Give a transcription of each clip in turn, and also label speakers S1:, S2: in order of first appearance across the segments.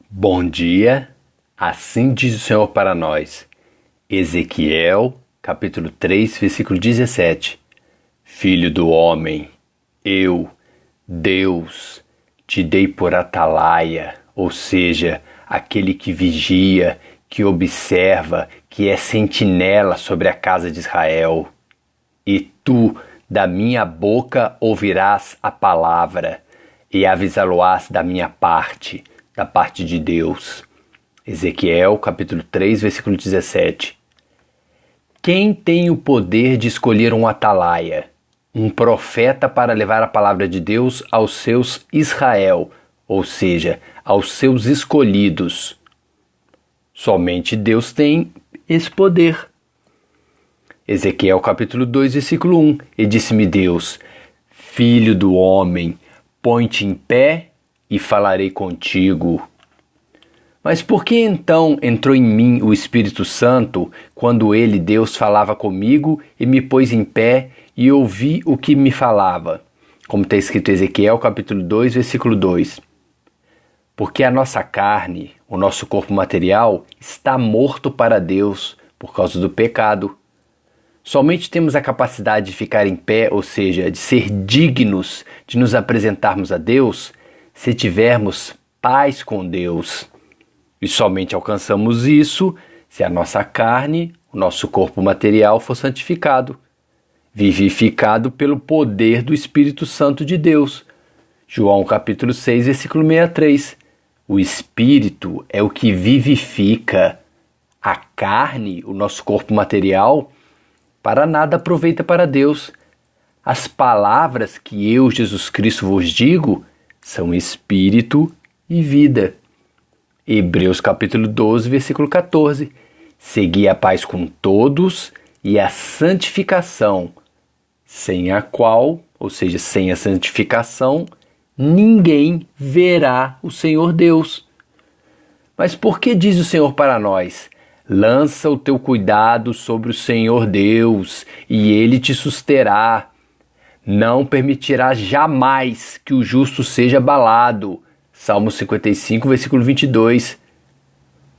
S1: Bom dia, assim diz o Senhor para nós. Ezequiel, capítulo 3, versículo 17. Filho do homem, eu, Deus, te dei por atalaia, ou seja, aquele que vigia, que observa, que é sentinela sobre a casa de Israel. E tu, da minha boca, ouvirás a palavra, e avisá-lo-ás da minha parte, da parte de Deus. Ezequiel, capítulo 3, versículo 17. Quem tem o poder de escolher um atalaia, um profeta para levar a palavra de Deus aos seus Israel, ou seja, aos seus escolhidos? Somente Deus tem esse poder. Ezequiel, capítulo 2, versículo 1. E disse-me Deus: Filho do homem, põe-te em pé e falarei contigo. Mas por que então entrou em mim o Espírito Santo quando ele, Deus, falava comigo e me pôs em pé e ouvi o que me falava? Como está escrito em Ezequiel capítulo 2, versículo 2. Porque a nossa carne, o nosso corpo material, está morto para Deus por causa do pecado. Somente temos a capacidade de ficar em pé, ou seja, de ser dignos de nos apresentarmos a Deus, se tivermos paz com Deus. E somente alcançamos isso se a nossa carne, o nosso corpo material for santificado, vivificado pelo poder do Espírito Santo de Deus. João capítulo 6, versículo 63. O Espírito é o que vivifica. A carne, o nosso corpo material, para nada aproveita para Deus. As palavras que eu, Jesus Cristo, vos digo, são espírito e vida. Hebreus capítulo 12, versículo 14. Segui a paz com todos e a santificação, sem a qual, ou seja, sem a santificação, ninguém verá o Senhor Deus. Mas por que diz o Senhor para nós? Lança o teu cuidado sobre o Senhor Deus, e Ele te susterá. Não permitirá jamais que o justo seja abalado. Salmo 55, versículo 22.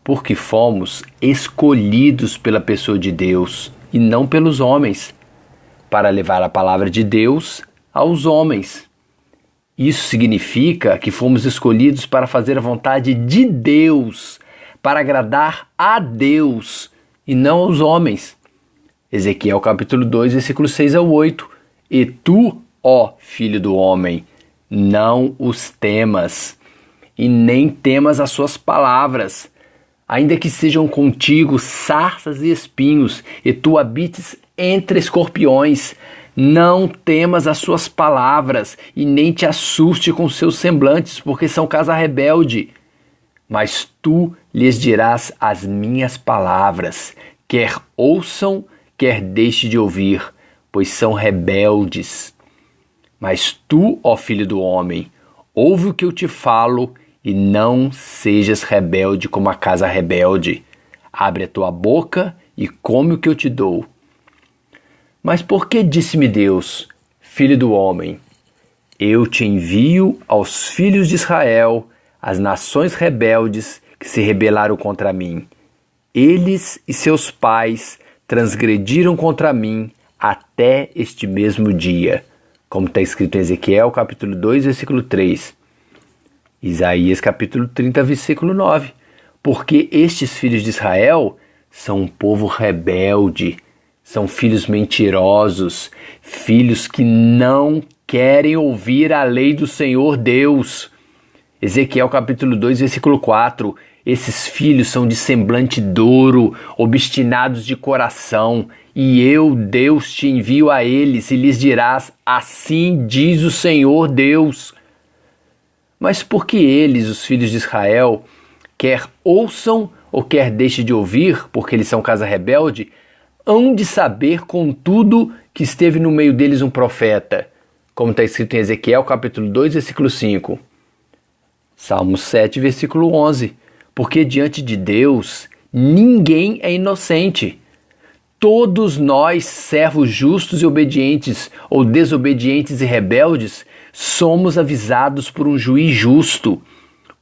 S1: Porque fomos escolhidos pela pessoa de Deus e não pelos homens, para levar a palavra de Deus aos homens. Isso significa que fomos escolhidos para fazer a vontade de Deus, para agradar a Deus e não aos homens. Ezequiel capítulo 2, versículo 6 ao 8. E tu, ó filho do homem, não os temas, e nem temas as suas palavras, ainda que sejam contigo sarças e espinhos, e tu habites entre escorpiões. Não temas as suas palavras, e nem te assuste com seus semblantes, porque são casa rebelde. Mas tu lhes dirás as minhas palavras, quer ouçam, quer deixe de ouvir, pois são rebeldes. Mas tu, ó filho do homem, ouve o que eu te falo, e não sejas rebelde como a casa rebelde. Abre a tua boca e come o que eu te dou. Mas por que disse-me Deus, filho do homem, eu te envio aos filhos de Israel, as nações rebeldes que se rebelaram contra mim. Eles e seus pais transgrediram contra mim até este mesmo dia. Como está escrito em Ezequiel, capítulo 2, versículo 3. Isaías, capítulo 30, versículo 9. Porque estes filhos de Israel são um povo rebelde, são filhos mentirosos, filhos que não querem ouvir a lei do Senhor Deus. Ezequiel capítulo 2, versículo 4. Esses filhos são de semblante duro, obstinados de coração, e eu, Deus, te envio a eles, e lhes dirás, assim diz o Senhor Deus. Mas por que eles, os filhos de Israel, quer ouçam ou quer deixem de ouvir, porque eles são casa rebelde, hão de saber, contudo, que esteve no meio deles um profeta, como está escrito em Ezequiel capítulo 2, versículo 5. Salmo 7, versículo 11. Porque diante de Deus ninguém é inocente. Todos nós, servos justos e obedientes, ou desobedientes e rebeldes, somos avisados por um juiz justo.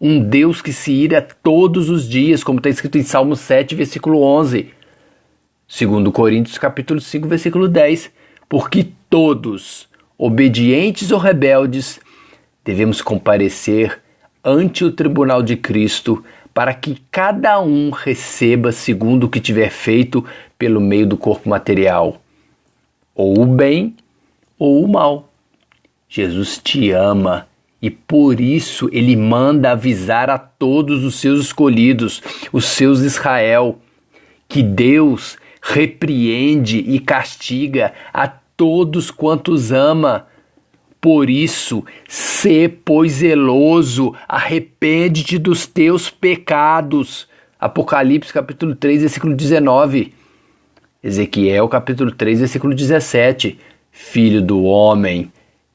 S1: um Deus que se ira todos os dias, como está escrito em Salmo 7, versículo 11. 2 Coríntios capítulo 5, versículo 10. Porque todos, obedientes ou rebeldes, devemos comparecer ante o tribunal de Cristo para que cada um receba segundo o que tiver feito pelo meio do corpo material, ou o bem ou o mal. Jesus te ama e por isso ele manda avisar a todos os seus escolhidos, os seus Israel, que Deus repreende e castiga a todos quantos ama. Por isso, sê, pois, zeloso, arrepende-te dos teus pecados. Apocalipse capítulo 3, versículo 19. Ezequiel capítulo 3, versículo 17. Filho do homem,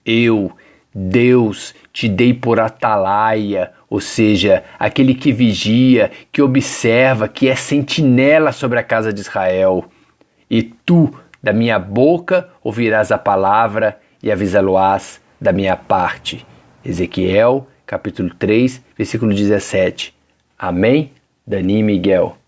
S1: eu, Deus, te dei por atalaia, ou seja, aquele que vigia, que observa, que é sentinela sobre a casa de Israel. E tu, da minha boca, ouvirás a palavra e avisá-lo-ás da minha parte. Ezequiel, capítulo 3, versículo 17. Amém? Dani Miguel.